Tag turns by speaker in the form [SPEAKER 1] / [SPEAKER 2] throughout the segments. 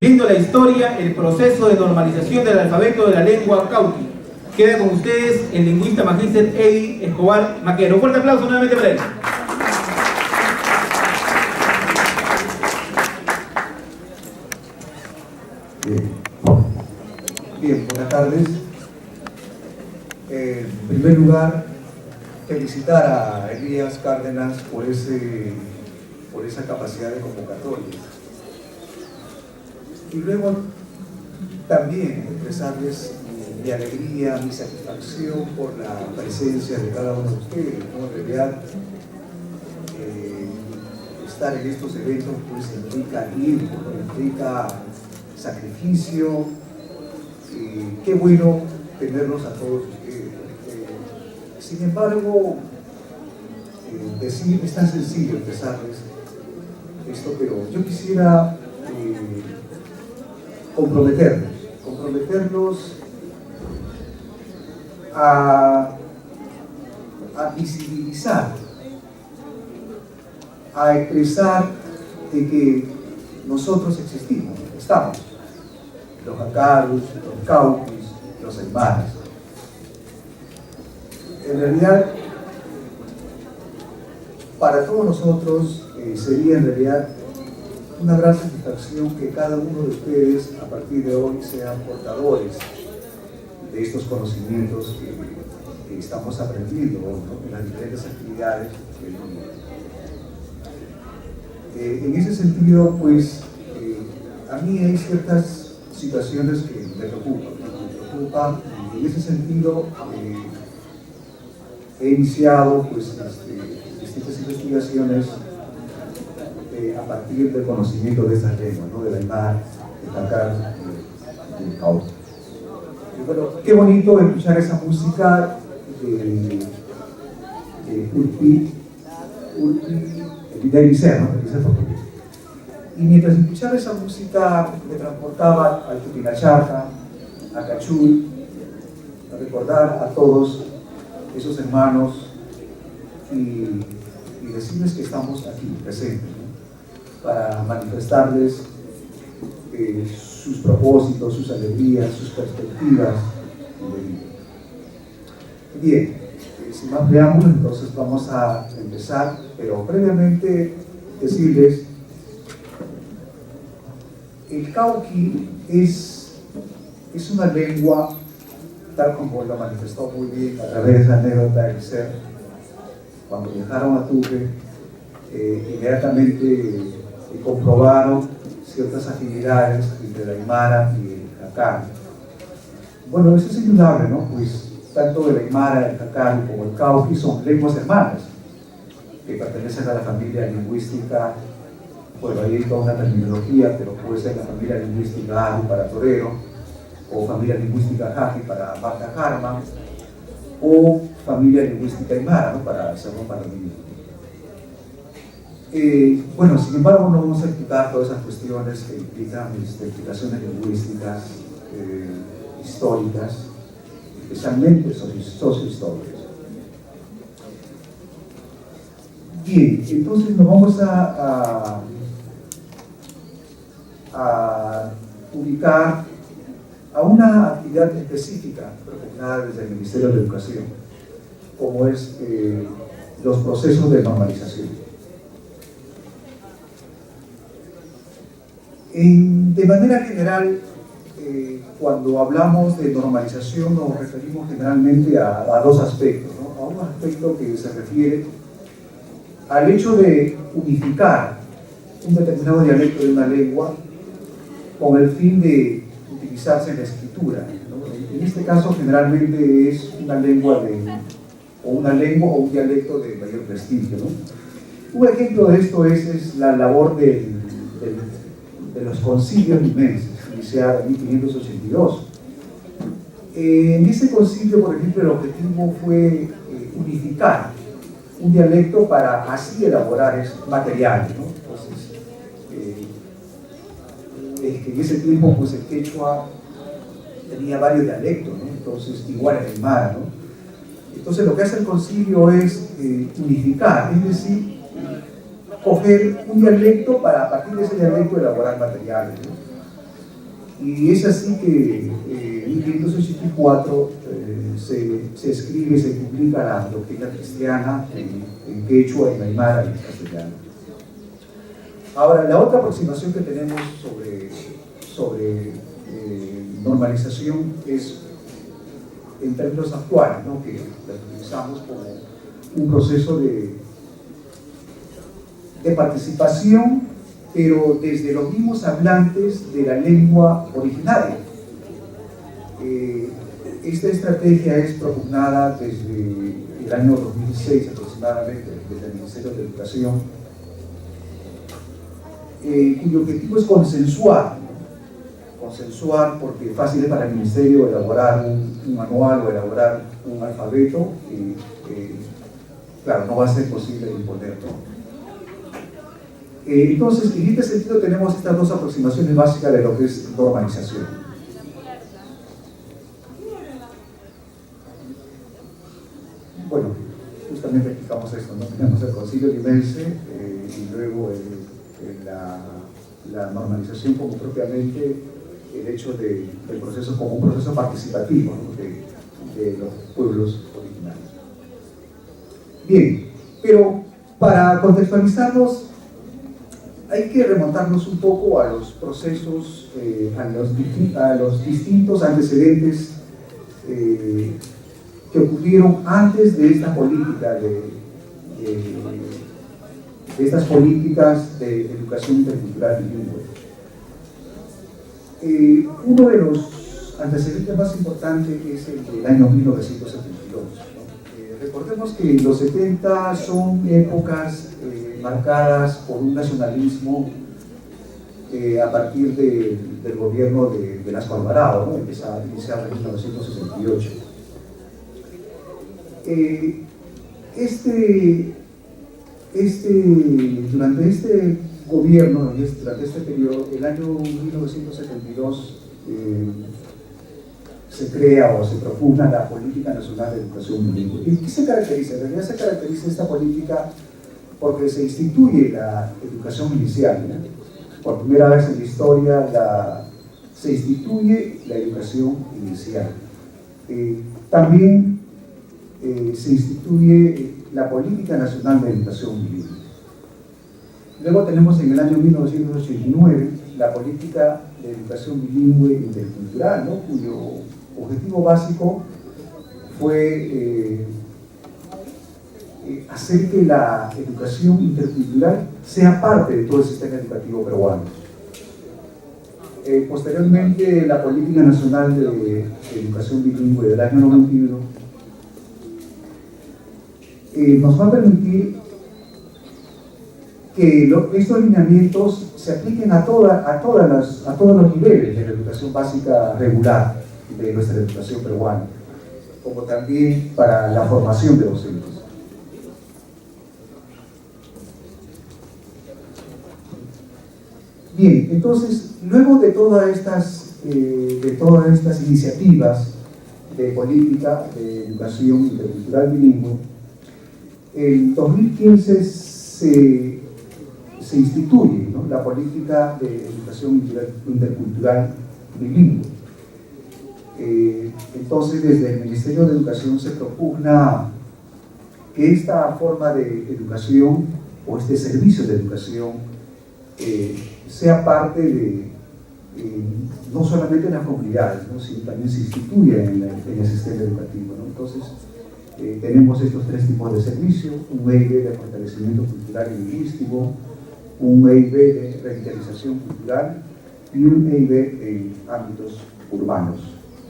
[SPEAKER 1] viendo la historia, el proceso de normalización del alfabeto de la lengua cauqui. Queda con ustedes el lingüista magíster Eddie Escobar Maquero. Un fuerte aplauso nuevamente para él.
[SPEAKER 2] Bien, buenas tardes. En primer lugar, felicitar a Elías Cárdenas por esa capacidad de convocatoria. Y luego también expresarles mi alegría, mi satisfacción por la presencia de cada uno de ustedes, ¿no? En realidad, estar en estos eventos pues implica tiempo, ¿no? Implica sacrificio. Qué bueno tenerlos a todos ustedes. Sin embargo, decir es tan sencillo expresarles esto, pero yo quisiera comprometerlos a visibilizar, a expresar de que nosotros existimos, estamos, los jacarus, los cauquis, los aymaras. En realidad, para todos nosotros sería en realidad una gran satisfacción que cada uno de ustedes a partir de hoy sean portadores de estos conocimientos que estamos aprendiendo, ¿no? En las diferentes actividades del mundo. En ese sentido, pues, a mí hay ciertas situaciones que me preocupan, y en ese sentido he iniciado pues, distintas investigaciones a partir del conocimiento de estas lenguas, ¿no? Del aymara, del jacar y del cauqui. Y bueno, qué bonito escuchar esa música de Urpi Eliseo, ¿no? Y mientras escuchaba esa música me transportaba al Tupinachata, a Cachuy, a recordar a todos esos hermanos y decirles que estamos aquí presentes, ¿no? Para manifestarles sus propósitos, sus alegrías, sus perspectivas de vida. Bien, sin más preámbulos, entonces vamos a empezar, pero previamente decirles: el cauqui es una lengua, tal como lo manifestó muy bien a través de esa anécdota de Eliseo. Cuando viajaron a Tuque, inmediatamente comprobaron ciertas afinidades entre el aymara y el jacar. Bueno, eso es indudable, ¿no? Pues tanto el aymara, el jacar como el cauqui son lenguas hermanas que pertenecen a la familia lingüística. Bueno, ahí hay toda una terminología, pero puede ser la familia lingüística Aru para torero, o familia lingüística Jaji para vaca jarma, o familia lingüística aymara, ¿no? Para cerro paladino. Bueno, sin embargo, no vamos a explicar todas esas cuestiones que implican explicaciones lingüísticas, históricas, especialmente sociohistóricas. Bien, entonces nos vamos a ubicar a una actividad específica propugnada desde el Ministerio de Educación, como es los procesos de normalización. De manera general, cuando hablamos de normalización nos referimos generalmente a dos aspectos, ¿no? A un aspecto que se refiere al hecho de unificar un determinado dialecto de una lengua con el fin de utilizarse en la escritura, ¿no? En este caso generalmente es una lengua o un dialecto de mayor prestigio, ¿no? Un ejemplo de esto es la labor de los concilios limenses, iniciada en 1582. En ese concilio, por ejemplo, el objetivo fue unificar un dialecto para así elaborar materiales, ¿no? Entonces, en ese tiempo pues el quechua tenía varios dialectos, ¿no? Entonces igual el aymara, ¿no? Entonces lo que hace el concilio es unificar, es decir, coger un dialecto para a partir de ese dialecto elaborar materiales, ¿no? Y es así que en 1584 se escribe y se publica la doctrina cristiana en quechua, en aymara y en castellano. Ahora, la otra aproximación que tenemos sobre normalización es en términos actuales, ¿no? Que la utilizamos como un proceso de participación, pero desde los mismos hablantes de la lengua originaria. Esta estrategia es propugnada desde el año 2006 aproximadamente, desde el Ministerio de Educación, cuyo objetivo es consensuar, ¿no? Consensuar, porque es fácil para el Ministerio elaborar un manual o elaborar un alfabeto, y claro, no va a ser posible imponerlo. Entonces, en este sentido tenemos estas dos aproximaciones básicas de lo que es normalización. Bueno, justamente explicamos esto, ¿no? Tenemos el Concilio Limense y luego la normalización como propiamente el hecho del proceso como un proceso participativo, ¿no? de los pueblos originarios. Bien, pero para contextualizarlos hay que remontarnos un poco a los procesos, a los distintos antecedentes que ocurrieron antes de esta política de estas políticas de educación intercultural bilingüe. Uno de los antecedentes más importantes es el del año 1972. ¿No? Recordemos que los 70 son épocas marcadas por un nacionalismo a partir del gobierno de Velasco Alvarado, ¿no? Iniciado en 1968. Durante este gobierno, durante este periodo, el año 1972 se crea o se propugna la Política Nacional de Educación Bilingüe. ¿Y qué se caracteriza? En realidad se caracteriza esta política porque se instituye la educación inicial, ¿no? Por primera vez en la historia se instituye la educación inicial. También se instituye la Política Nacional de Educación Bilingüe. Luego tenemos en el año 1989 la Política de Educación Bilingüe Intercultural, ¿no? Cuyo objetivo básico fue hacer que la educación intercultural sea parte de todo el sistema educativo peruano. Posteriormente, la Política Nacional de Educación Bilingüe del año 91 nos va a permitir que estos lineamientos se apliquen a todos los niveles de la educación básica regular de nuestra educación peruana, como también para la formación de docentes. Bien, entonces, luego de todas estas iniciativas de política de educación intercultural bilingüe, en 2015 se instituye, ¿no?, la política de educación intercultural bilingüe. Entonces, desde el Ministerio de Educación se propugna que esta forma de educación o este servicio de educación sea parte de no solamente en las comunidades, ¿no?, sino también se instituye en el sistema educativo, ¿no? Entonces, tenemos estos tres tipos de servicios: un EIB de fortalecimiento cultural y lingüístico, un EIB de revitalización cultural y un EIB en ámbitos urbanos,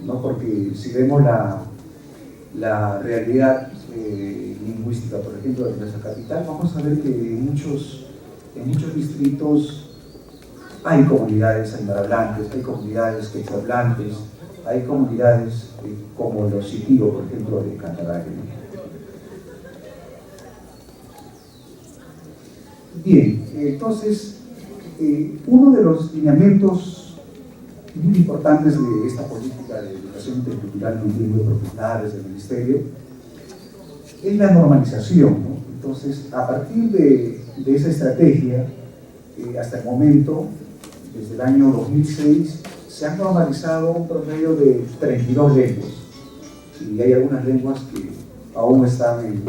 [SPEAKER 2] ¿no? Porque si vemos la realidad lingüística, por ejemplo, de nuestra capital, vamos a ver que en muchos distritos hay comunidades aymarantes, hay comunidades quechuahablantes, hay comunidades como los Siquio, por ejemplo, de Cantaragüe. Bien, entonces, uno de los lineamientos muy importantes de esta política de educación intercultural bilingüe propugnada desde el Ministerio es la normalización, ¿no? Entonces, a partir de esa estrategia, hasta el momento, desde el año 2006, se han normalizado un promedio de 32 lenguas, y hay algunas lenguas que aún están en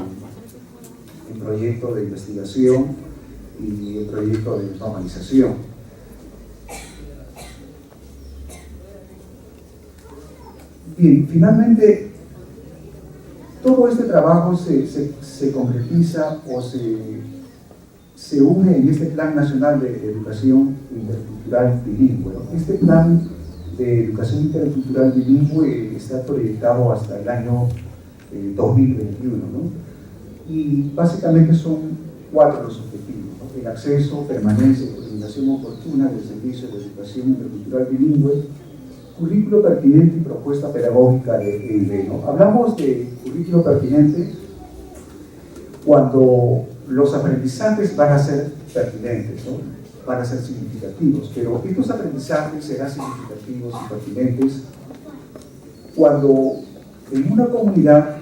[SPEAKER 2] proyecto de investigación y en proyecto de normalización. Bien, finalmente, todo este trabajo se concretiza o se une en este Plan Nacional de Educación Intercultural Bilingüe, ¿no? Este Plan de Educación Intercultural Bilingüe está proyectado hasta el año 2021, ¿no? Y básicamente son 4 los objetivos, ¿no? El acceso, permanencia y utilización oportuna del servicio de educación intercultural bilingüe, currículo pertinente y propuesta pedagógica de EIB, ¿no? Hablamos de currículo pertinente cuando los aprendizajes van a ser pertinentes, ¿no? Van a ser significativos, pero estos aprendizajes serán significativos y pertinentes cuando en una comunidad,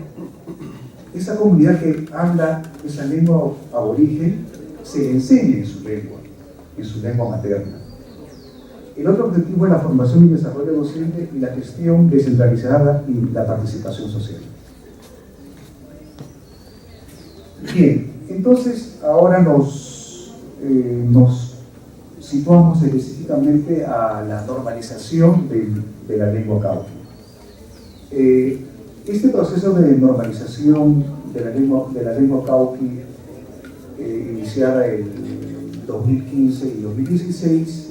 [SPEAKER 2] esa comunidad que habla esa lengua aborigen, se le enseñe en su lengua materna. El otro objetivo es la formación y desarrollo docente y la gestión descentralizada y la participación social. Bien, entonces ahora nos situamos específicamente a la normalización de la lengua cauqui. Este proceso de normalización de la lengua cauqui, iniciada en 2015 y 2016,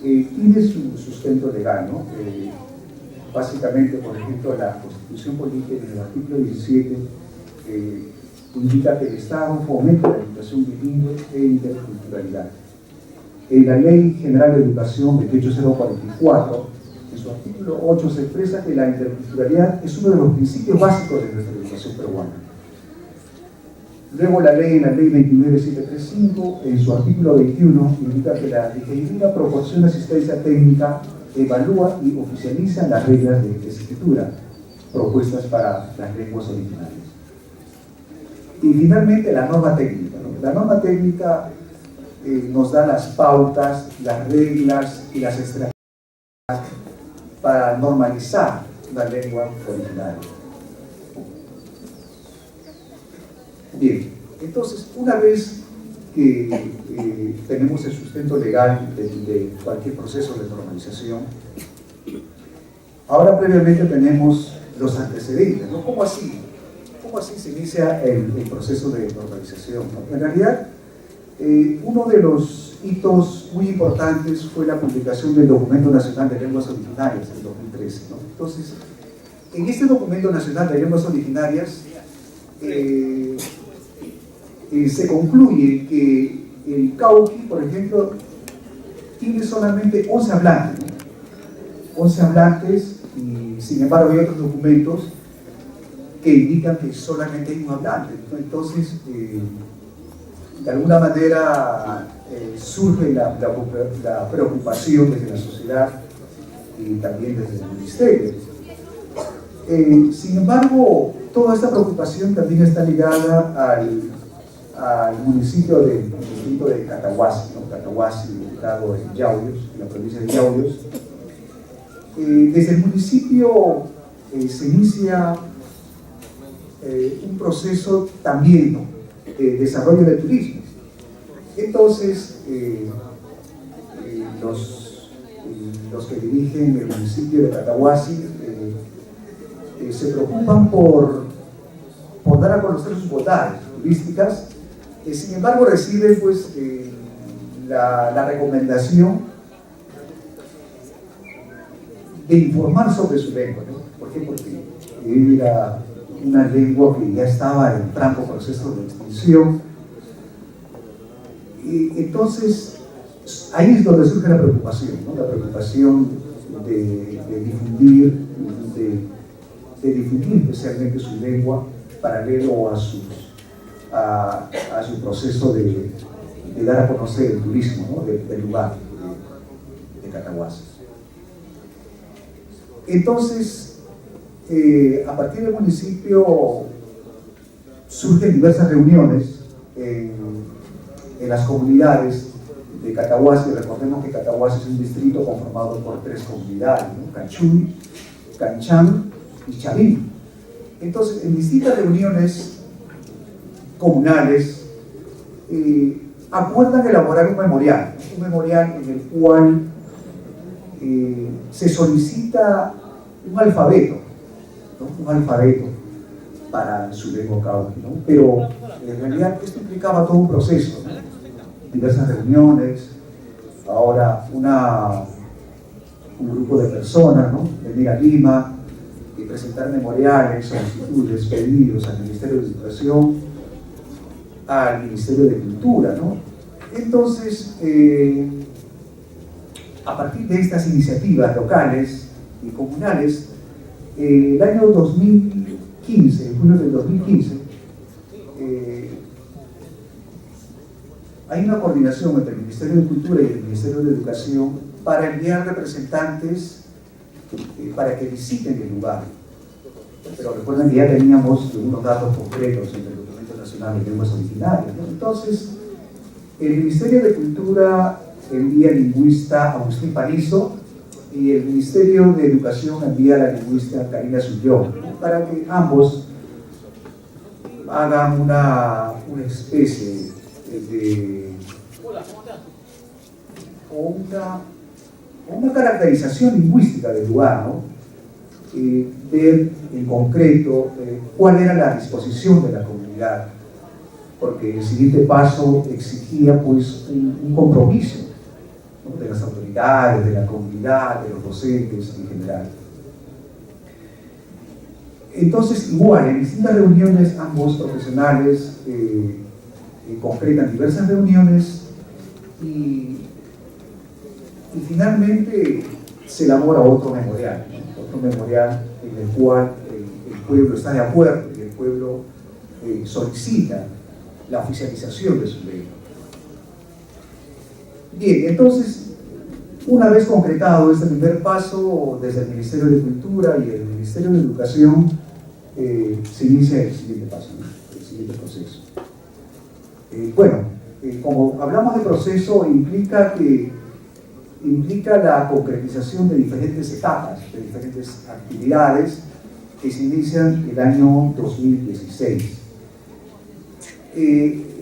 [SPEAKER 2] tiene su sustento legal, ¿no? Básicamente, por ejemplo, la Constitución Política en el artículo 17 indica que el Estado fomenta la educación bilingüe e interculturalidad. En la Ley General de Educación 28044, en su artículo 8 se expresa que la interculturalidad es uno de los principios básicos de nuestra educación peruana. Luego la ley 29735, en su artículo 21, indica que la Legislatura proporciona asistencia técnica, evalúa y oficializa las reglas de escritura propuestas para las lenguas originarias. Y finalmente la norma técnica, ¿no? La norma técnica nos da las pautas, las reglas y las estrategias para normalizar la lengua originaria. Bien, entonces, una vez que tenemos el sustento legal de cualquier proceso de normalización, ahora previamente tenemos los antecedentes, ¿no? ¿Cómo así? ¿Cómo así se inicia el proceso de normalización, ¿no? En realidad, uno de los hitos muy importantes fue la publicación del Documento Nacional de Lenguas Originarias en 2013, ¿no? Entonces, en este Documento Nacional de Lenguas Originarias se concluye que el cauqui, por ejemplo, tiene solamente 11 hablantes, ¿no? 11 hablantes, y sin embargo hay otros documentos que indican que solamente hay un hablante, ¿no? Entonces, de alguna manera surge la preocupación desde la sociedad y también desde el ministerio. Sin embargo, toda esta preocupación también está ligada al municipio del distrito de Catahuasi, ¿no? Catahuasi, ubicado en Yauyos, en la provincia de Yauyos. Desde el municipio se inicia un proceso también, ¿no? De desarrollo del turismo. Entonces, los que dirigen el municipio de Catahuasi se preocupan por dar a conocer sus bondades turísticas. Sin embargo, reciben pues la recomendación de informar sobre su lengua, ¿no? ¿Por qué? Porque era una lengua que ya estaba en franco proceso de extinción. Y entonces, ahí es donde surge la preocupación, ¿no? La preocupación de difundir especialmente su lengua, paralelo a su proceso de dar a conocer el turismo, ¿no? del lugar de Catahuasi. Entonces, a partir del municipio surgen diversas reuniones en las comunidades de Catahuasi. Recordemos Recordemos que Catahuasi es un distrito conformado por 3 comunidades, ¿no? Canchuy, Canchán y Chavín. Entonces, en distintas reuniones comunales, acuerdan elaborar un memorial en el cual se solicita un alfabeto, ¿no? Un alfabeto para su lengua cauqui, ¿no? Pero en realidad esto implicaba todo un proceso, ¿no? Diversas reuniones, ahora un grupo de personas, ¿no? Venir a Lima y presentar memoriales, solicitudes, pedidos al Ministerio de Educación, al Ministerio de Cultura, ¿no? Entonces, a partir de estas iniciativas locales y comunales, el año 2015, en junio del 2015, hay una coordinación entre el Ministerio de Cultura y el Ministerio de Educación para enviar representantes para que visiten el lugar. Pero recuerden que ya teníamos unos datos concretos en el Documento Nacional de Lenguas Originarias, ¿no? Entonces, el Ministerio de Cultura envía lingüista Agustín Panizo y el Ministerio de Educación envía a la lingüista Karina Sullón, ¿no? Para que ambos hagan una especie de una caracterización lingüística del lugar, ¿no? Ver en concreto cuál era la disposición de la comunidad, porque el siguiente paso exigía pues un compromiso, ¿no? De las autoridades, de la comunidad, de los docentes en general. Entonces, igual, en distintas reuniones, ambos profesionales concretan diversas reuniones y finalmente se elabora otro memorial, ¿no? Otro memorial en el cual el pueblo está de acuerdo y el pueblo solicita la oficialización de su ley. Bien, entonces, una vez concretado este primer paso, desde el Ministerio de Cultura y el Ministerio de Educación, se inicia el siguiente paso, ¿no? El siguiente proceso. Como hablamos de proceso, implica la concretización de diferentes etapas, de diferentes actividades que se inician el año 2016.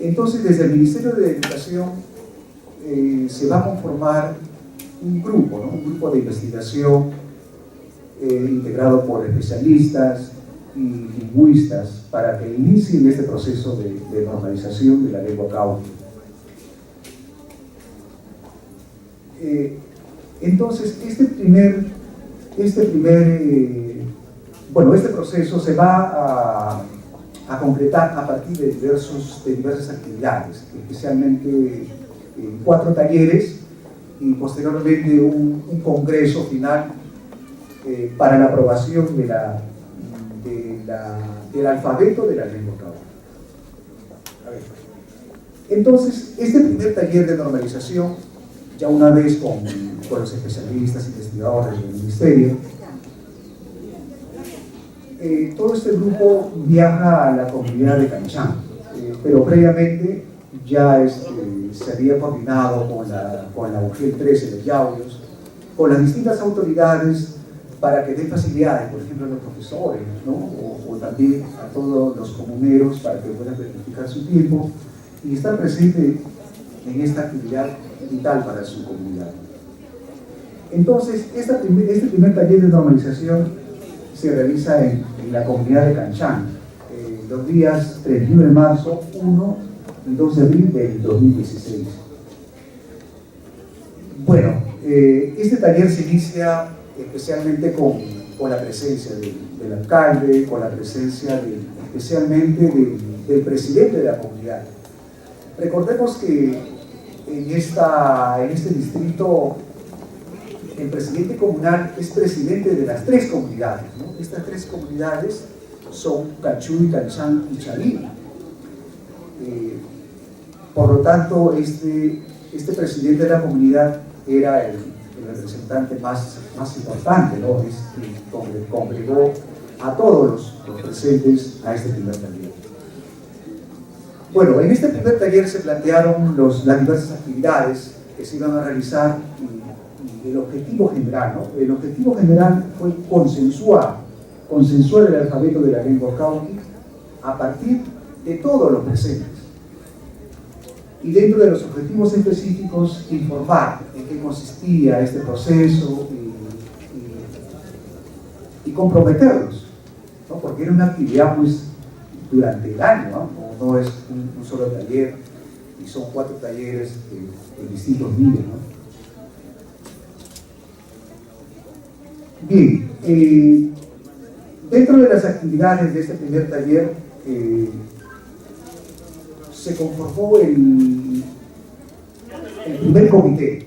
[SPEAKER 2] Entonces, desde el Ministerio de Educación se va a conformar un grupo, ¿no? Un grupo de investigación integrado por especialistas y lingüistas para que inicien este proceso de normalización de la lengua cauqui. Entonces, este proceso se va a concretar a partir de diversas actividades, especialmente 4 talleres y posteriormente un congreso final para la aprobación del alfabeto de la lengua cauqui. Entonces, este primer taller de normalización, ya una vez con los especialistas, investigadores del ministerio, todo este grupo viaja a la comunidad de Canchán, pero previamente ya se había coordinado con la UGEL 13 de Yauyos, con las distintas autoridades para que den facilidades, por ejemplo a los profesores, ¿no? o también a todos los comuneros para que puedan planificar su tiempo y estar presente en esta actividad vital para su comunidad. Entonces, este primer taller de normalización se realiza en la comunidad de Canchán, los días 31 de marzo, 1 y 2 de abril del 2016. Bueno, este taller se inicia especialmente con la presencia del alcalde, con la presencia especialmente del presidente de la comunidad. Recordemos que en este distrito el presidente comunal es presidente de las 3 comunidades, ¿no? Estas 3 comunidades son Canchuy, Canchán y Chavín. Por lo tanto, este presidente de la comunidad era el representante más importante, ¿no? Que congregó a todos los presentes a este primer taller. Bueno, en este primer taller se plantearon las diversas actividades que se iban a realizar y el objetivo general, ¿no? El objetivo general fue consensuar el alfabeto de la lengua cauqui a partir de todos los presentes. Y dentro de los objetivos específicos, informar en qué consistía este proceso y comprometerlos, ¿no? Porque era una actividad pues durante el año, no es un solo taller, y son 4 talleres de distintos niveles, ¿no? Bien, dentro de las actividades de este primer taller se conformó el primer comité,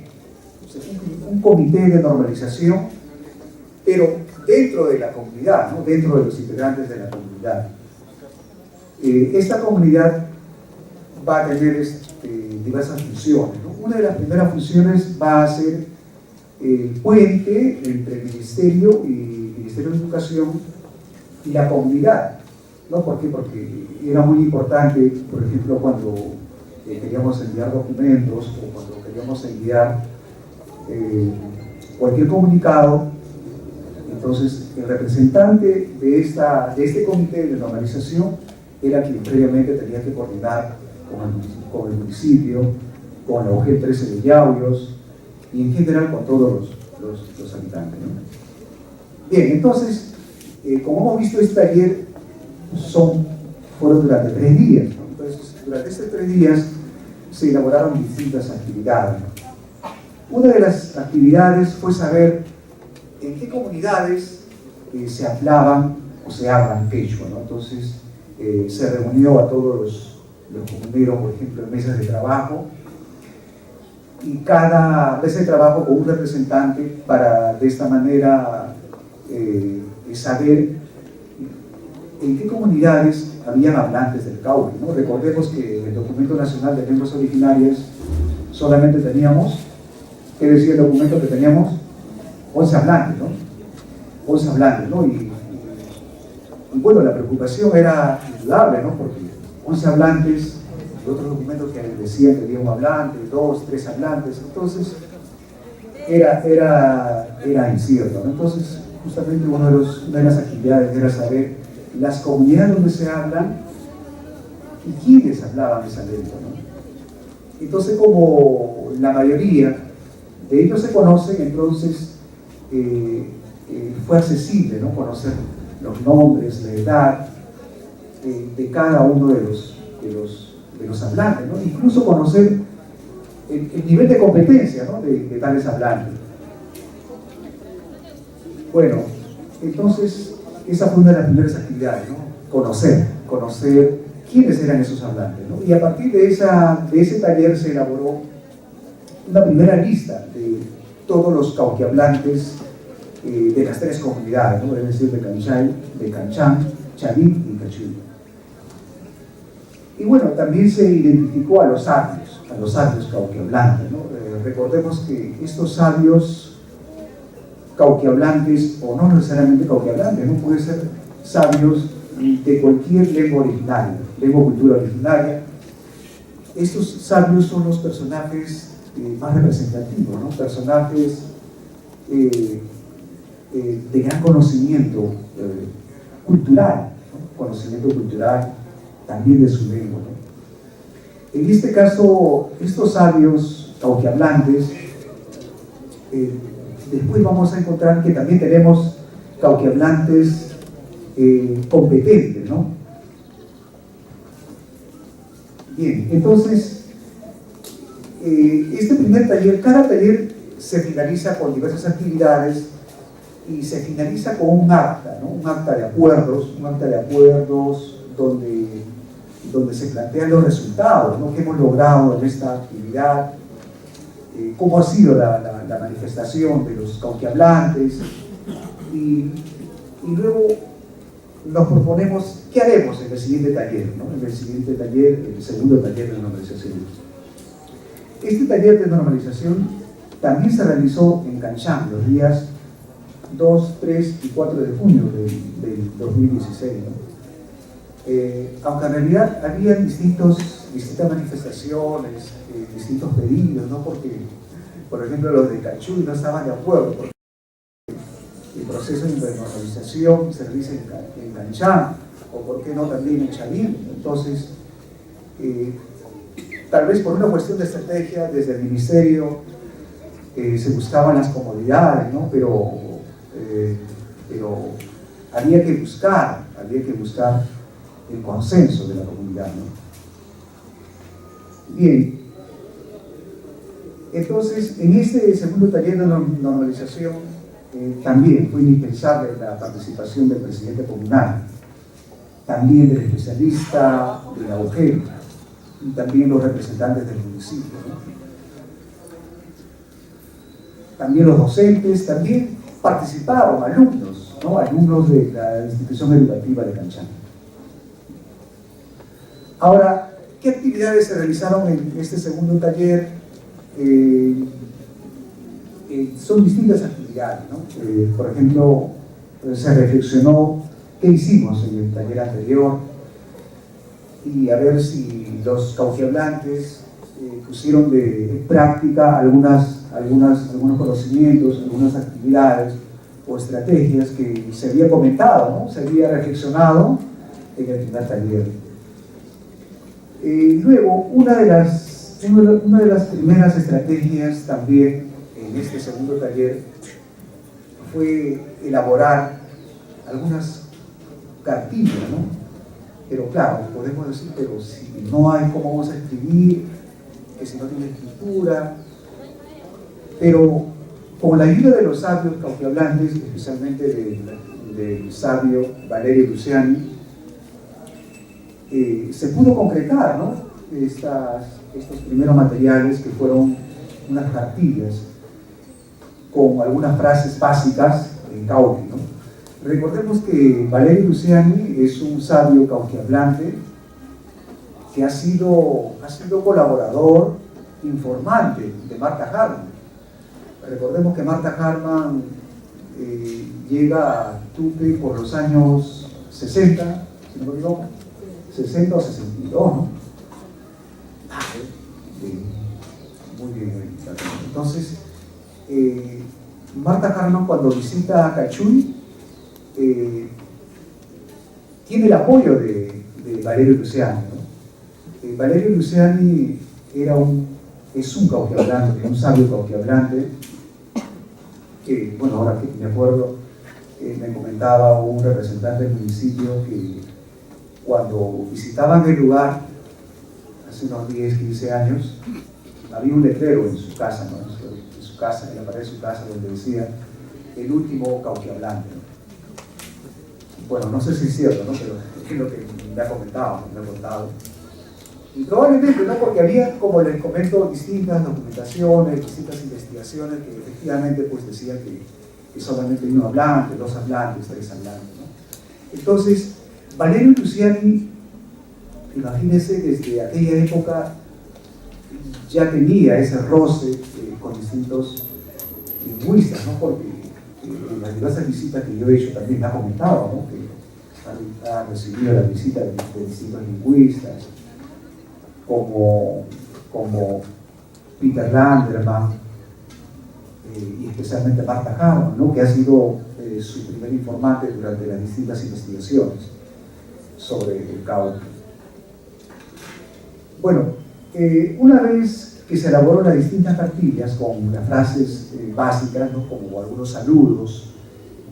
[SPEAKER 2] o sea, un comité de normalización, pero dentro de la comunidad, ¿no? Dentro de los integrantes de la comunidad. Esta comunidad va a tener diversas funciones, ¿no? Una de las primeras funciones va a ser el puente entre el Ministerio de Educación y la comunidad, ¿no? ¿Por qué? Porque era muy importante, por ejemplo, cuando queríamos enviar documentos o cuando queríamos enviar cualquier comunicado. Entonces, el representante de este comité de normalización era quien previamente tenía que coordinar con el municipio, con la UG 13 de Yauyos y en general con todos los habitantes, ¿no? Bien, entonces, como hemos visto, este taller fueron durante 3 días, ¿no? Entonces, durante estos 3 días se elaboraron distintas actividades, ¿no? Una de las actividades fue saber en qué comunidades se hablaban o se hablan quechua, ¿no? Entonces, se reunió a todos los comuneros, por ejemplo, en mesas de trabajo, y cada mesa de trabajo con un representante para de esta manera saber en qué comunidades habían hablantes del cauqui, ¿no? Recordemos que en el Documento Nacional de Lenguas Originarias solamente teníamos, ¿qué decía el documento que teníamos? 11 hablantes, ¿no? 11 hablantes, ¿no? Y bueno, la preocupación era indudable, ¿no? Porque 11 hablantes, y otros documentos que decían que había un hablante, 2, 3 hablantes, entonces era incierto, ¿no? Entonces, justamente una de las actividades era saber las comunidades donde se hablan y quiénes hablaban esa lengua, ¿no? Entonces, como la mayoría de ellos se conocen, entonces fue accesible, ¿no? Conocer los nombres, la edad de cada uno de los hablantes, ¿no? Incluso conocer el nivel de competencia, ¿no? de tales hablantes. Bueno, entonces esa fue una de las primeras actividades, ¿no? Conocer quiénes eran esos hablantes, ¿no? Y a partir de ese taller se elaboró una primera lista de todos los cauquihablantes de las 3 comunidades, ¿no? Es decir, de Canchán, Chavín y Cachú. Y bueno, también se identificó a los sabios cauquihablantes, ¿no? Recordemos que estos sabios cauquihablantes, o no necesariamente cauquihablantes, no pueden ser sabios de cualquier lengua originaria, lengua cultura originaria. Estos sabios son los personajes más representativos, ¿no? Personajes de gran conocimiento cultural, ¿no? Conocimiento cultural también de su lengua, ¿no? En este caso, estos sabios cauquihablantes, después vamos a encontrar que también tenemos cauquihablantes competentes, ¿no? Bien, entonces, este primer taller, cada taller se finaliza con diversas actividades y se finaliza con un acta, ¿no? Un acta de acuerdos donde se plantean los resultados, ¿no? Que hemos logrado en esta actividad, cómo ha sido la manifestación de los cauquihablantes, y luego nos proponemos qué haremos en el siguiente taller, ¿no? En el siguiente taller, el segundo taller de normalización. Este taller de normalización también se realizó en Canchán los días 2, 3 y 4 de junio del 2016, ¿no? Aunque en realidad había distintas manifestaciones, distintos pedidos, ¿no? Porque por ejemplo, los de Cachú no estaban de acuerdo, porque el proceso de normalización se realiza en Canchán, o por qué no también en Chalín. Entonces, tal vez por una cuestión de estrategia, desde el ministerio se buscaban las comodidades, ¿no? Pero había que buscar el consenso de la comunidad, ¿no? Bien, entonces en este segundo taller de normalización también fue indispensable la participación del presidente comunal, también del especialista de la UGEL y también los representantes del municipio, ¿no? También los docentes, también participaron alumnos, ¿no? Alumnos de la institución educativa de Canchán. Ahora, ¿qué actividades se realizaron en este segundo taller? Son distintas actividades, ¿no? Por ejemplo, se reflexionó qué hicimos en el taller anterior y a ver si los cauquiablantes pusieron de práctica algunos conocimientos, algunas actividades o estrategias que se había comentado, ¿no? Se había reflexionado en el primer taller. Luego, una de las primeras estrategias también en este segundo taller fue elaborar algunas cartillas, ¿no? Pero claro, podemos decir, pero si no hay cómo vamos a escribir, que si no tiene escritura, pero con la ayuda de los sabios cauquiablantes, especialmente del sabio Valerio Luciani, se pudo concretar, ¿no? Estos primeros materiales que fueron unas cartillas con algunas frases básicas en cauqui, ¿no? Recordemos que Valerio Luciani es un sabio cauquiablante que ha sido colaborador, informante de Marta Harman. Recordemos que Marta Harman llega a Tupe por los años 60, si no me equivoco, 60 o 62, ¿no? Muy bien. Entonces, Marta Harman, cuando visita a Cachuy, tiene el apoyo de Valerio Luciani, ¿no? Valerio Luciani es un cauquiablante, un sabio cauquiablante, que, bueno, ahora que me acuerdo, me comentaba un representante del municipio que cuando visitaban el lugar, hace unos 10, 15 años, había un letrero en su casa, ¿no? En su casa, en la pared de su casa, donde decía el último cauquiablante, ¿no? Bueno, no sé si es cierto, ¿no? Pero es lo que me ha comentado, me ha contado. Y probablemente, ¿no? Porque había, como les comento, distintas documentaciones, distintas investigaciones que efectivamente pues decían que solamente uno hablante, dos hablantes, tres hablantes, ¿no? Entonces, Valerio Luciani, imagínense, desde aquella época ya tenía ese roce con distintos lingüistas, ¿no? Porque en las diversas visitas que yo he hecho también me ha comentado, ¿no? Que ha recibido la visita de distintos lingüistas, como Peter Landerman, y especialmente Marta Harman, ¿no? Que ha sido su primer informante durante las distintas investigaciones sobre el cauqui. Bueno, una vez que se elaboraron las distintas cartillas con las frases básicas, ¿no? Como algunos saludos,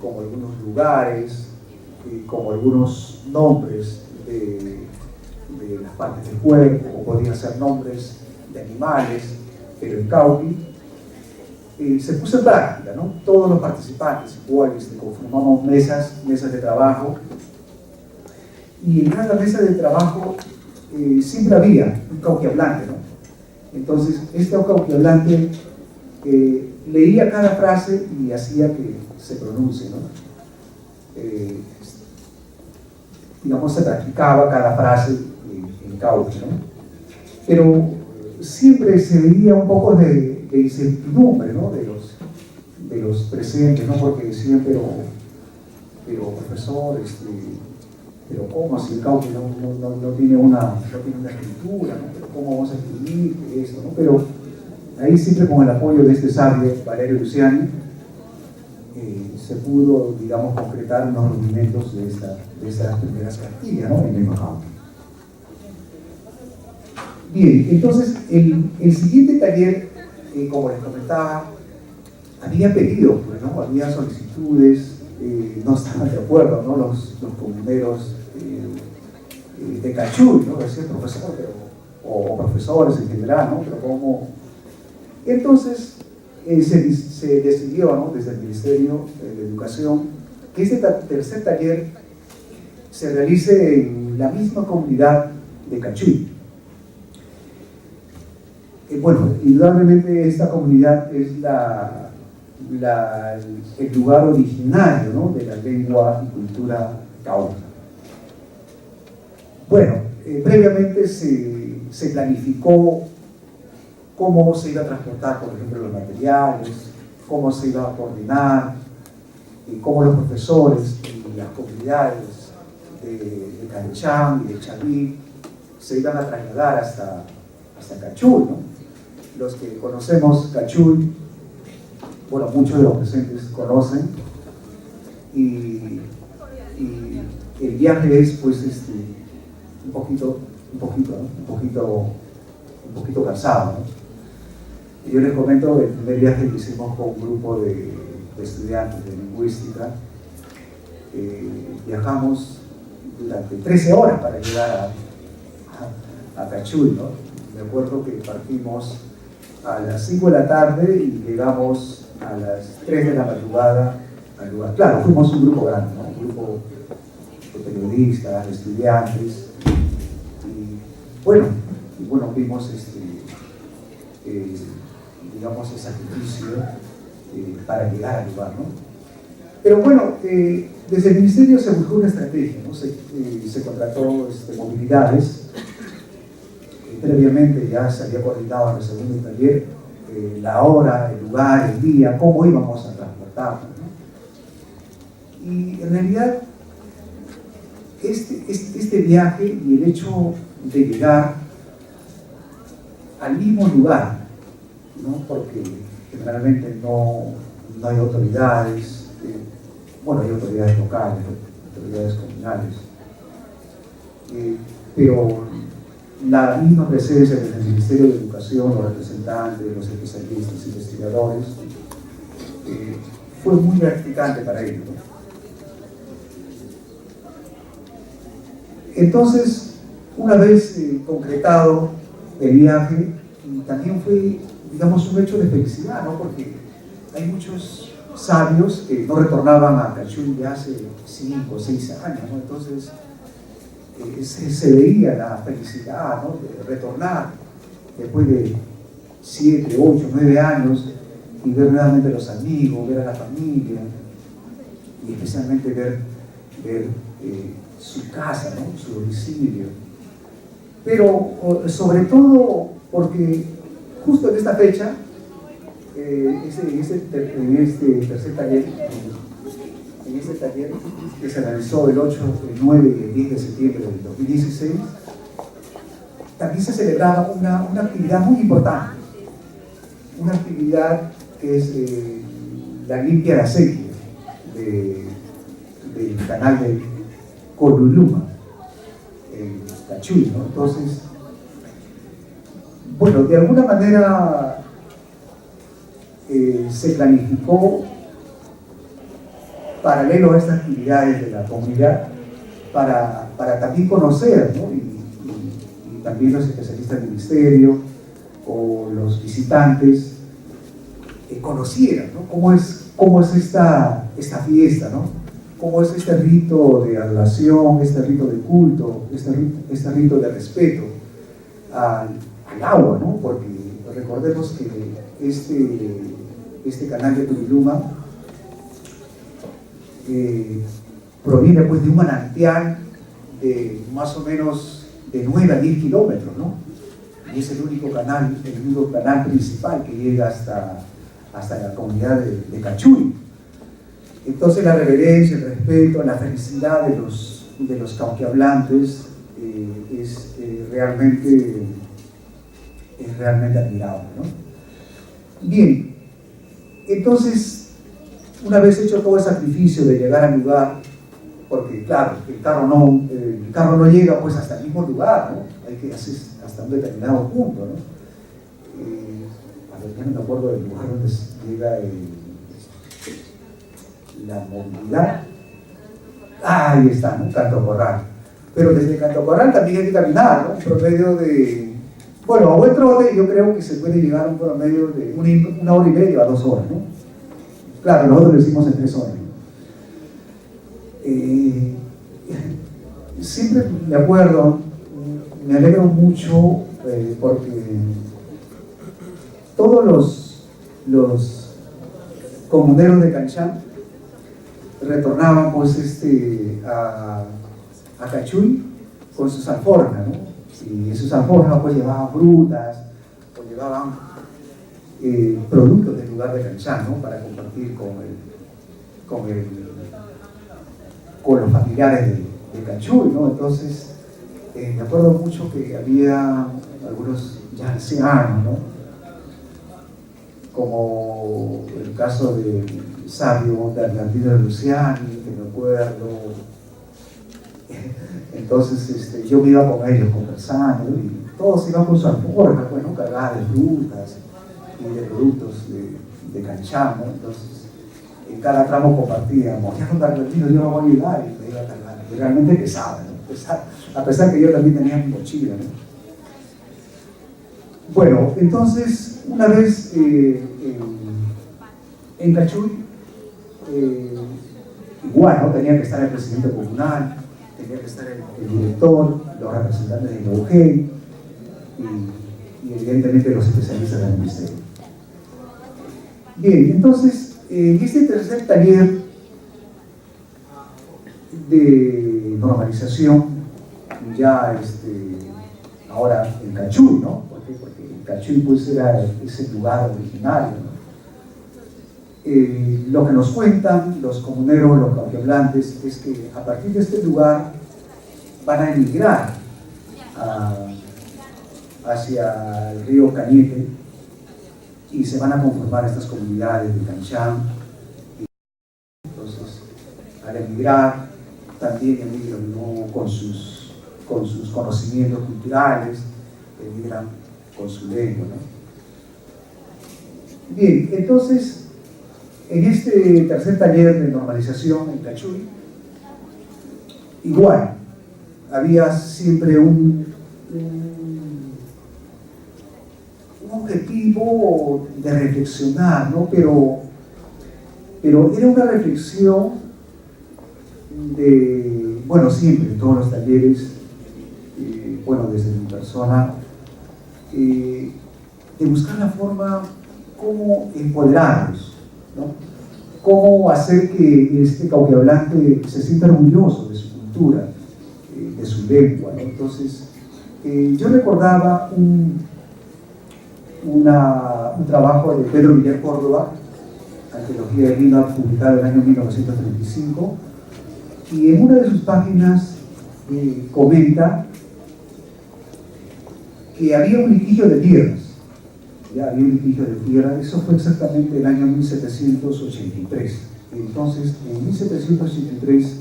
[SPEAKER 2] como algunos lugares, como algunos nombres de las partes del cuerpo, o podrían ser nombres de animales, pero en cauqui, se puso en práctica, ¿no? Todos los participantes igual conformamos mesas de trabajo, y en cada mesa de trabajo siempre había un cauquiablante, ¿no? Entonces, este cauquiablante leía cada frase y hacía que se pronuncie, ¿no? Digamos, se practicaba cada frase en cauqui, ¿no? Pero siempre se veía un poco de incertidumbre, ¿no? de los presentes, ¿no? Porque decían, pero profesor, pero ¿cómo? Si el cauqui no tiene una escritura, ¿no? Pero ¿cómo vamos a escribir esto, ¿no? Pero ahí siempre con el apoyo de este sabio, Valerio Luciani, se pudo, digamos, concretar unos rudimentos de estas primeras cartillas, ¿no? En lengua cauca. Bien, entonces el siguiente taller, como les comentaba, había pedidos, pues, ¿no? Había solicitudes, no estaban de acuerdo, ¿no? Los comuneros de Cachuy, ¿no? Decía profesor, o profesores en general, ¿no? Pero como... Entonces se decidió, ¿no? Desde el Ministerio de Educación que este tercer taller se realice en la misma comunidad de Cachuy. Bueno, indudablemente esta comunidad es el lugar originario, ¿no? De la lengua y cultura cauca. Bueno, previamente se planificó cómo se iba a transportar, por ejemplo, los materiales, cómo se iba a coordinar, y cómo los profesores y las comunidades de Canchán y de Chaví se iban a trasladar hasta Cachuy, ¿no? Los que conocemos Cachuy, bueno, muchos de los presentes conocen, y el viaje es, pues, un poquito cansado, ¿no? Y yo les comento el primer viaje que hicimos con un grupo de estudiantes de lingüística. Viajamos durante 13 horas para llegar a Cachuy, ¿no? Me acuerdo que partimos a las 5 de la tarde y llegamos a las 3 de la madrugada al lugar. Claro, fuimos un grupo grande, ¿no? Un grupo de periodistas, de estudiantes, y bueno, vimos digamos, el sacrificio para llegar al lugar, ¿no? Pero bueno, desde el Ministerio se buscó una estrategia, ¿no? Se contrató movilidades. Previamente ya se había coordinado en el segundo taller la hora, el lugar, el día, cómo íbamos a transportarnos, ¿no? Y en realidad este viaje y el hecho de llegar al mismo lugar, ¿no? Porque generalmente no hay autoridades, bueno, hay autoridades locales, autoridades comunales, pero la misma presencia del Ministerio de Educación, los representantes, los especialistas, investigadores, fue muy gratificante para ellos, ¿no? Entonces, una vez concretado el viaje, también fue, digamos, un hecho de felicidad, ¿no? Porque hay muchos sabios que no retornaban a Cachuy ya hace 5 o 6 años, ¿no? Entonces se veía la felicidad, ¿no? De retornar después de 7, 8, 9 años y ver nuevamente a los amigos, ver a la familia y especialmente ver su casa, ¿no? Su domicilio. Pero sobre todo porque justo en esta fecha, en este tercer taller, en este taller que se realizó el 8, el 9 y el 10 de septiembre del 2016, también se celebraba una actividad muy importante, una actividad que es la limpia de acequia del canal de Coluluma, en Cachuy, ¿no? Entonces, bueno, de alguna manera se planificó paralelo a estas actividades de la comunidad para también conocer, ¿no? Y también los especialistas del ministerio o los visitantes conocieran, ¿no? cómo es esta fiesta, ¿no? Cómo es este rito de adoración, este rito de culto, este rito de respeto al agua, ¿no? Porque recordemos que este canal de Turiluma proviene, pues, de un manantial de más o menos de 9 a 10 kilómetros, ¿no? Y es el único canal principal que llega hasta la comunidad de Cachuy. Entonces la reverencia, el respeto, la felicidad de los cauquihablantes es realmente admirable, ¿no? Bien, entonces, una vez hecho todo el sacrificio de llegar al lugar, porque claro, el carro no llega pues hasta el mismo lugar, ¿no? Hay que hacer hasta un determinado punto, ¿no? A ver, ya no me acuerdo del lugar donde llega la movilidad. Ah, ahí está, ¿no? Canto Corral. Pero desde Canto Corral también hay que caminar, ¿no? Un promedio de... Bueno, a buen trote yo creo que se puede llegar a un promedio de una hora y media a 2 horas, ¿no? Claro, nosotros lo hicimos en 3 horas. Siempre me acuerdo, me alegro mucho porque todos los comuneros de Canchán retornaban pues a Cachuy con sus alforjas, ¿no? Y sus alforjas pues llevaban frutas o llevaban productos del lugar de Canchán, ¿no? Para compartir con los familiares de Cachuy, ¿no? Entonces me acuerdo mucho que había algunos ya ancianos, ¿no? Como el caso de Sabio Bernardino Luciani, que me acuerdo. Entonces yo me iba con ellos conversando y todos iban con su alforja, pues, ¿no? Cargadas de frutas y de productos de Canchán, ¿no? Entonces en cada tramo compartíamos, ya con Bernardino yo no voy a ayudar y me iba cargando, y realmente pesaba, ¿no? A pesar que yo también tenía mi mochila, ¿no? Bueno, entonces una vez en Cachuy, igual, ¿no? Tenía que estar el presidente comunal, tenía que estar el director, los representantes de la UGEI y evidentemente los especialistas del ministerio. Bien, entonces, en este tercer taller de normalización, ya ahora en Cachuy, ¿no? ¿Por qué? Porque Cachuy pues era ese lugar originario, ¿no? Lo que nos cuentan los comuneros, los campiohablantes, es que a partir de este lugar van a emigrar hacia el río Cañete y se van a conformar estas comunidades de Canchán. Entonces, al emigrar, también emigran, ¿no? con sus conocimientos culturales, emigran con su lengua, ¿no? Bien, entonces, en este tercer taller de normalización en Cachuy, igual, había siempre un objetivo de reflexionar, ¿no? Pero era una reflexión de, bueno, siempre en todos los talleres, bueno, desde mi persona, de buscar la forma cómo empoderarlos, ¿no? Cómo hacer que este cauquehablante se sienta orgulloso de su cultura, de su lengua, ¿no? Entonces, yo recordaba un trabajo de Pedro Villar Córdoba, Arqueología de Lima, publicado en el año 1935, y en una de sus páginas comenta que había un litigio de tierras. Ya había un litigio de tierra, eso fue exactamente el año 1783. Entonces, en 1783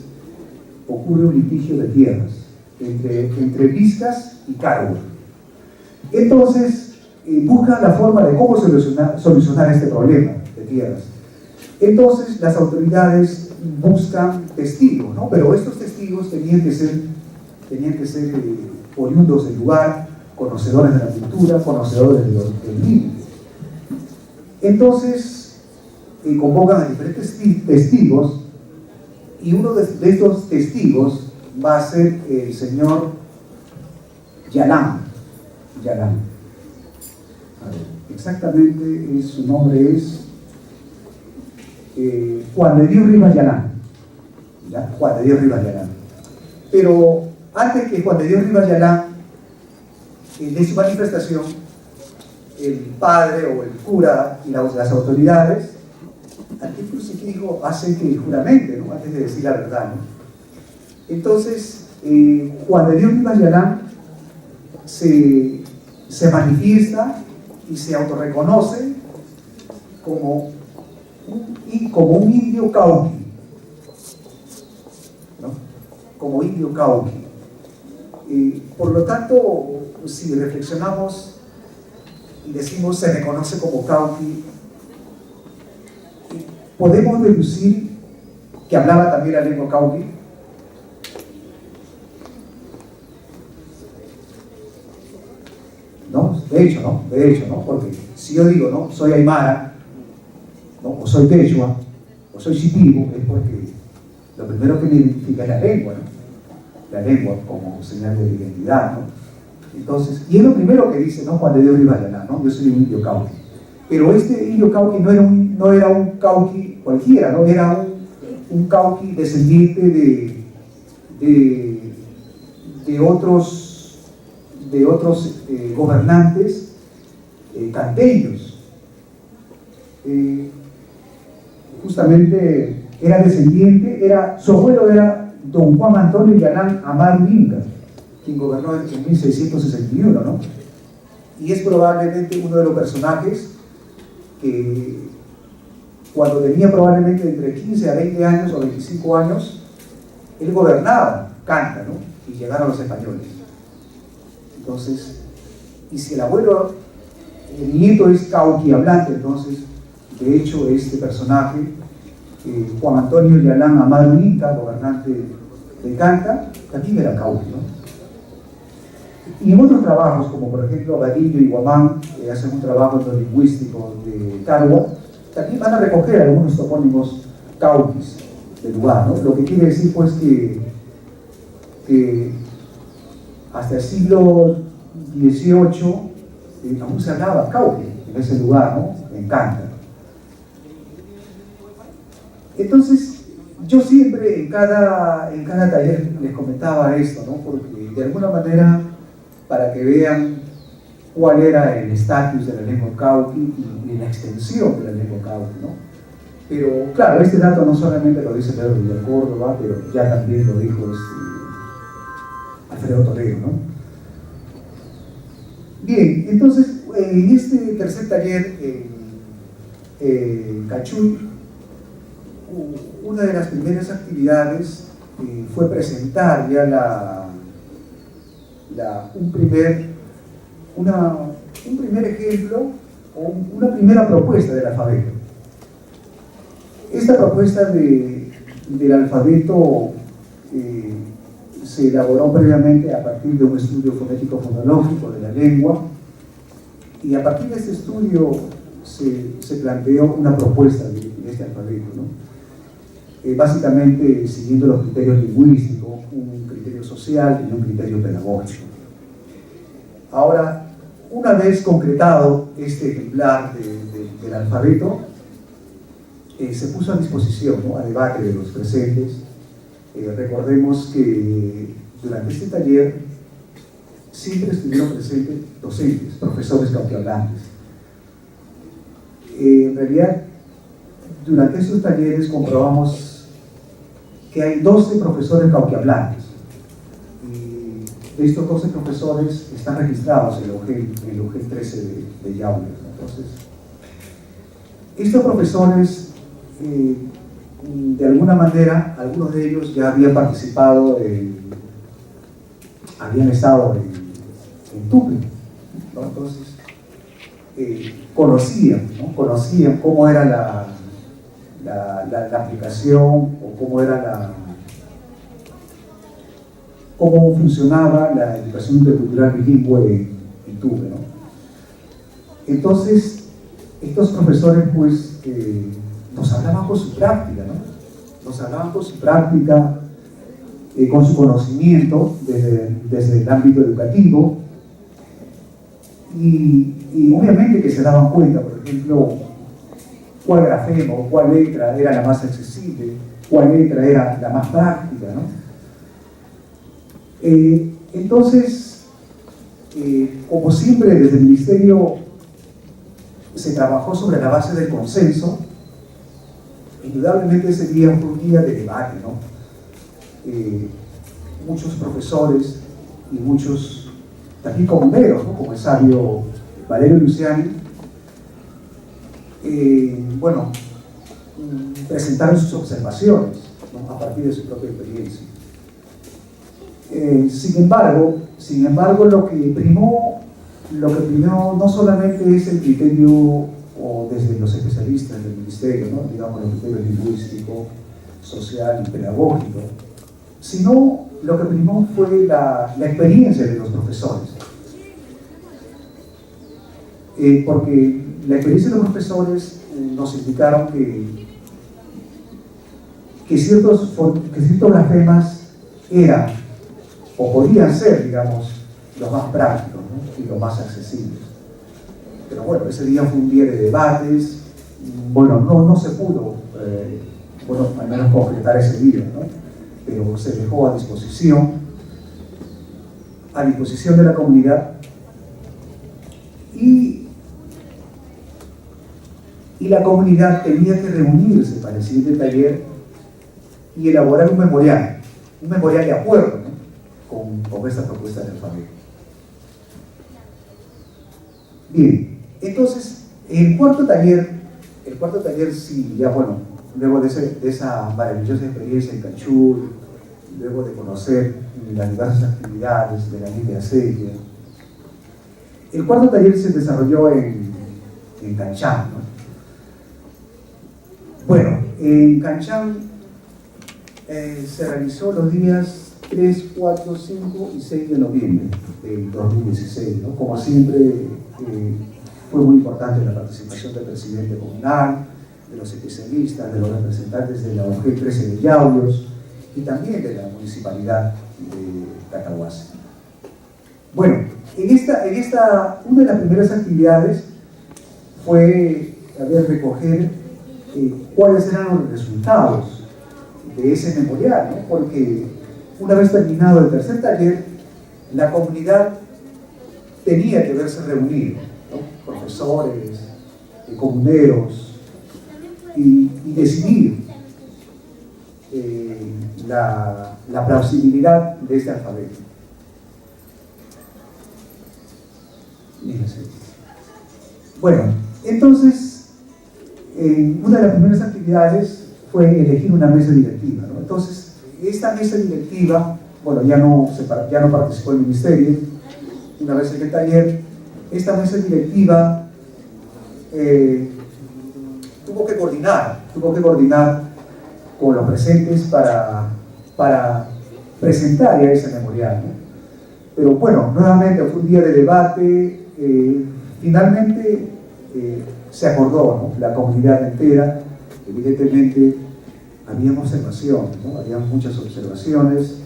[SPEAKER 2] ocurre un litigio de tierras entre Vizcas y Cargo. Entonces, buscan la forma de cómo solucionar este problema de tierras. Entonces, las autoridades buscan testigos, ¿no? Pero estos testigos tenían que ser oriundos del lugar, conocedores de la cultura, conocedores del límite. Entonces, convocan a diferentes testigos y uno de estos testigos va a ser el señor Yalán. A ver, exactamente su nombre es Juan de Dios Rivas Yalán. ¿Ya? Juan de Dios Rivas Yalán. Pero antes que Juan de Dios Rivas Yalán de su manifestación, el padre o el cura y las autoridades, ante el crucifijo, hacen que juramente, ¿no? Antes de decir la verdad, ¿no? Entonces, Juan de Dios Rivas Yalán se manifiesta y se autorreconoce como un indio cauqui, ¿no? Como indio cauqui. Por lo tanto, si reflexionamos y decimos se reconoce como cauqui, podemos deducir que hablaba también la lengua cauqui. ¿No? De hecho, ¿no? Porque si yo digo, ¿no? Soy aymara, ¿no? O soy quechua, o soy shipibo, es porque lo primero que me identifica es la lengua, ¿no? La lengua como señal de identidad, ¿no? Entonces, y es lo primero que dice, ¿no? Juan de Dios Rivallaná, ¿no? Yo soy un indio cauqui. Pero este indio cauqui no era un cauqui cualquiera, ¿no? Era un cauqui descendiente de otros gobernantes canteños. Justamente era descendiente, su abuelo era don Juan Antonio Yalán Amar Minga, quien gobernó en 1661, ¿no? Y es probablemente uno de los personajes que cuando tenía probablemente entre 15 a 20 años o 25 años, él gobernaba Canta, ¿no? Y llegaron los españoles. Entonces, y si el abuelo, el nieto es cauqui hablante, entonces, de hecho, este personaje, Juan Antonio Yalán Amaro Inca, gobernante de Canta, también era cauqui, ¿no? Y en otros trabajos, como por ejemplo Vadillo y Guamán, que hacen un trabajo lingüístico de Carua, también van a recoger algunos topónimos cauquis del lugar, ¿no? Lo que quiere decir, pues, que hasta el siglo XVIII aún se hablaba cauqui en ese lugar, ¿no? En Canta. Entonces, yo siempre en cada taller les comentaba esto, ¿no? Porque de alguna manera, para que vean cuál era el estatus de la lengua cauqui y la extensión de la lengua cauqui, ¿no? Pero claro, este dato no solamente lo dice Pedro Villar Córdoba, pero ya también lo dijo Alfredo Toledo, ¿no? Bien, entonces en este tercer taller en Cachuy, una de las primeras actividades fue presentar ya un primer ejemplo o una primera propuesta del alfabeto. Esta propuesta del alfabeto se elaboró previamente a partir de un estudio fonético-fonológico de la lengua, y a partir de este estudio se planteó una propuesta de este alfabeto, ¿no? Básicamente siguiendo los criterios lingüísticos, un criterio social y un criterio pedagógico. Ahora, una vez concretado este ejemplar del alfabeto, se puso a disposición, ¿no? A debate de los presentes. Recordemos que durante este taller siempre estuvieron presentes docentes, profesores cauquihablantes. En realidad, durante estos talleres comprobamos que hay 12 profesores cauquihablantes. Y de estos 12 profesores están registrados en el UGEL 13 de Yaule. Entonces, estos profesores, de alguna manera, algunos de ellos ya habían participado, habían estado en Tupi, ¿no? Entonces, conocían cómo era la aplicación, o cómo funcionaba la educación intercultural bilingüe en Tupi, ¿no? Entonces, estos profesores, pues, nos hablaban con su práctica, ¿no? Nos hablaban con su práctica, con su conocimiento desde el ámbito educativo, y obviamente que se daban cuenta, por ejemplo, cuál grafemo, cuál letra era la más accesible, cuál letra era la más práctica, ¿no? Entonces, como siempre desde el Ministerio se trabajó sobre la base del consenso, indudablemente ese día fue un día de debate, ¿no? Muchos profesores y muchos también comuneros, ¿no? Como el sabio Valerio Luciani, bueno, presentaron sus observaciones, ¿no?, a partir de su propia experiencia. Sin embargo, lo que primó no solamente es el criterio, o desde los especialistas del ministerio, ¿no?, digamos, los criterios lingüístico, social y pedagógico, sino lo que primó fue la experiencia de los profesores. Porque la experiencia de los profesores nos indicaron que ciertos grafemas eran o podían ser, digamos, los más prácticos, ¿no?, y los más accesibles. Pero bueno, ese día fue un día de debates. Bueno, no se pudo, bueno, al menos concretar ese día, ¿no?, pero se dejó a disposición de la comunidad, y la comunidad tenía que reunirse para el siguiente taller y elaborar un memorial de acuerdo, ¿no?, con esta propuesta del alfabeto. Bien, entonces, el cuarto taller sí, ya bueno, luego de esa maravillosa experiencia en Canchul, luego de conocer las diversas actividades de la línea Acequia, el cuarto taller se desarrolló en Canchán, ¿no? Bueno, en Canchán se realizó los días 3, 4, 5 y 6 de noviembre del 2016, ¿no? Como siempre, fue muy importante la participación del presidente comunal, de los especialistas, de los representantes de la ONG 13 de Yauyos y también de la municipalidad de Catahuasi. Bueno, una de las primeras actividades fue recoger cuáles eran los resultados de ese memorial, ¿no? Porque una vez terminado el tercer taller, la comunidad tenía que verse reunida, ¿no?, profesores, comuneros, y decidir la plausibilidad de este alfabeto. Bueno, entonces, una de las primeras actividades fue elegir una mesa directiva, ¿no? Entonces, esta mesa directiva, bueno, ya no participó el ministerio. Una vez en el taller, esta mesa directiva tuvo que coordinar con los presentes para presentar ya ese memorial, ¿no? Pero bueno, nuevamente fue un día de debate. Finalmente se acordó, ¿no?, la comunidad entera. Evidentemente había observaciones, ¿no?, había muchas observaciones,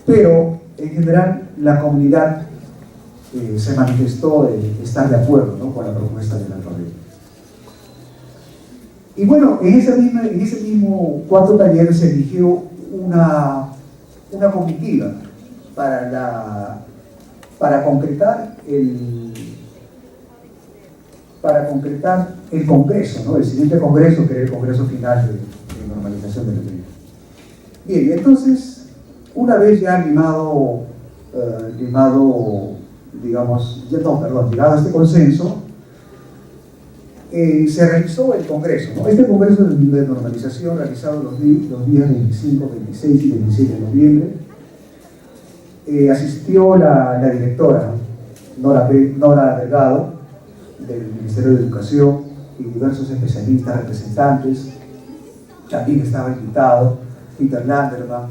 [SPEAKER 2] pero en general la comunidad se manifestó de estar de acuerdo, ¿no?, con la propuesta del alfabeto. Y bueno, en ese mismo cuarto taller se eligió una comitiva para concretar el congreso, ¿no?, el siguiente congreso, que era el congreso final de normalización de la lengua. Bien, entonces, una vez ya llegado a este consenso, se realizó el congreso, ¿no? Este congreso de normalización realizado los días 25, 26 y 27 de noviembre. Asistió la directora, Nora Delgado, del Ministerio de Educación, y diversos especialistas, representantes. También estaba invitado Peter Landerman,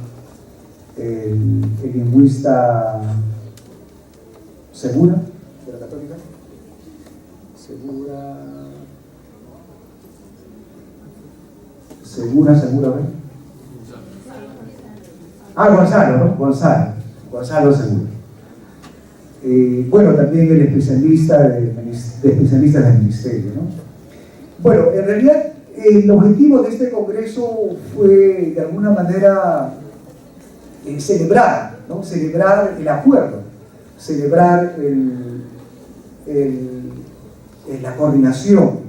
[SPEAKER 2] el lingüista Segura, de la Católica. Segura, ¿ves? Gonzalo, ¿no? Gonzalo Segura. Bueno, también el especialista de especialistas del ministerio, ¿no? Bueno, en realidad el objetivo de este congreso fue de alguna manera celebrar, ¿no?, celebrar el acuerdo, celebrar la coordinación,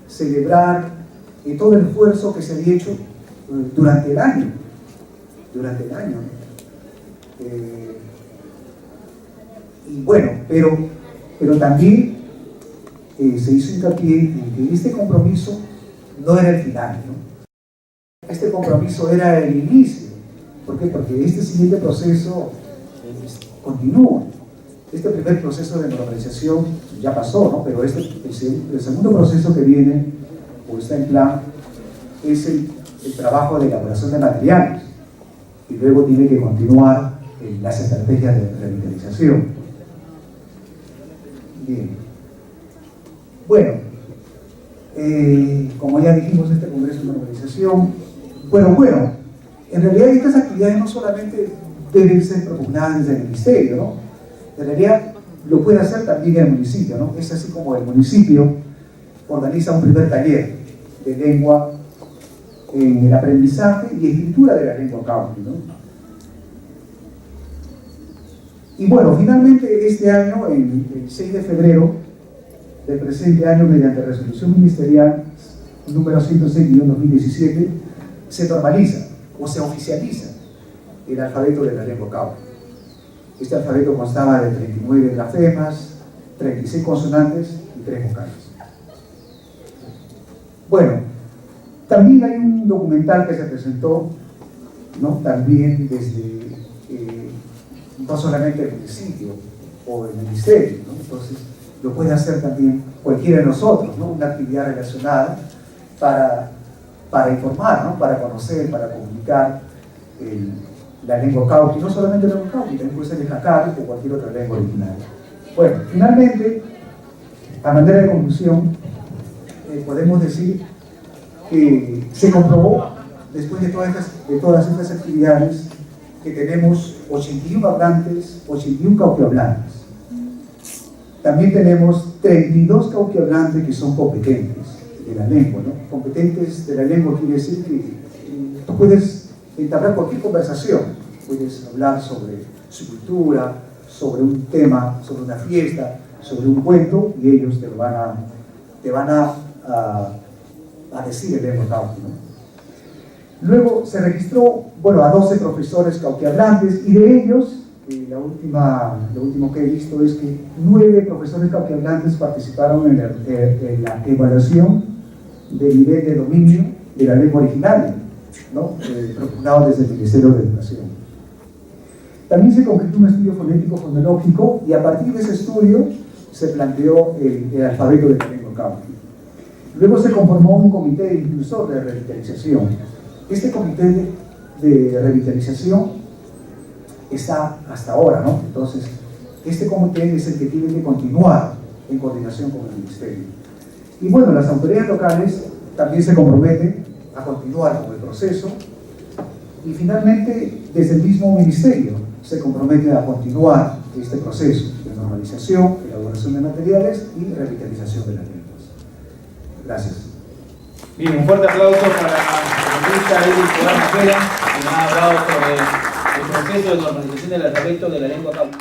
[SPEAKER 2] celebrar todo el esfuerzo que se había hecho durante el año. Y bueno, pero también se hizo hincapié en que este compromiso no era el final, ¿no? Este compromiso era el inicio. ¿Por qué? Porque este siguiente proceso continúa. Este primer proceso de normalización ya pasó, ¿no? Pero el segundo proceso que viene, o está en plan, es el trabajo de elaboración de materiales. Y luego tiene que continuar las estrategias de revitalización. Bien. Bueno, como ya dijimos, este Congreso de Normalización, bueno, en realidad estas actividades no solamente deben ser propugnadas desde el Ministerio, ¿no? En realidad lo puede hacer también el municipio, ¿no? Es así como el municipio organiza un primer taller de lengua en el aprendizaje y escritura de la lengua cauqui, ¿no? Y bueno, finalmente este año, el 6 de febrero del presente año, mediante resolución ministerial número 106/2017, se normaliza o se oficializa el alfabeto de la lengua cauqui. Este alfabeto constaba de 39 grafemas, 36 consonantes y 3 vocales. Bueno, también hay un documental que se presentó, ¿no? También desde, no solamente el municipio o el ministerio, ¿no? Entonces lo puede hacer también cualquiera de nosotros, ¿no? Una actividad relacionada para informar, ¿no? Para conocer, para comunicar la lengua cauqui, no solamente la lengua cauqui, también puede ser el jacar o cualquier otra lengua originaria. Bueno, finalmente, a manera de conclusión, podemos decir que se comprobó, después de todas estas actividades, que tenemos 81 hablantes, 81 cauquiohablantes. También tenemos 32 cauquiohablantes que son competentes de la lengua, ¿no? Competentes de la lengua quiere decir que tú puedes entablar cualquier conversación, puedes hablar sobre su cultura, sobre un tema, sobre una fiesta, sobre un cuento, y ellos te van a decir en lengua cauqui, ¿no? Luego se registró, bueno, a 12 profesores cauquihablantes, y de ellos, lo último que he visto es que 9 profesores cauquihablantes participaron en la evaluación del nivel de dominio de la lengua originaria, ¿no? Propugnado desde el Ministerio de Educación. También se concretó un estudio fonético-fonológico, y a partir de ese estudio se planteó el alfabeto de la lengua cauqui. Luego se conformó un comité de impulsor de revitalización. Este comité de revitalización está hasta ahora, ¿no? Entonces, este comité es el que tiene que continuar en coordinación con el Ministerio. Y bueno, las autoridades locales también se comprometen a continuar con el proceso, y finalmente, desde el mismo Ministerio se compromete a continuar este proceso de normalización, elaboración de materiales y revitalización de las lenguas. Gracias.
[SPEAKER 1] Bien, un fuerte aplauso para la periodista Edith Escobar Majera, que nos ha hablado sobre el proceso de normalización del alfabeto de la lengua cauqui.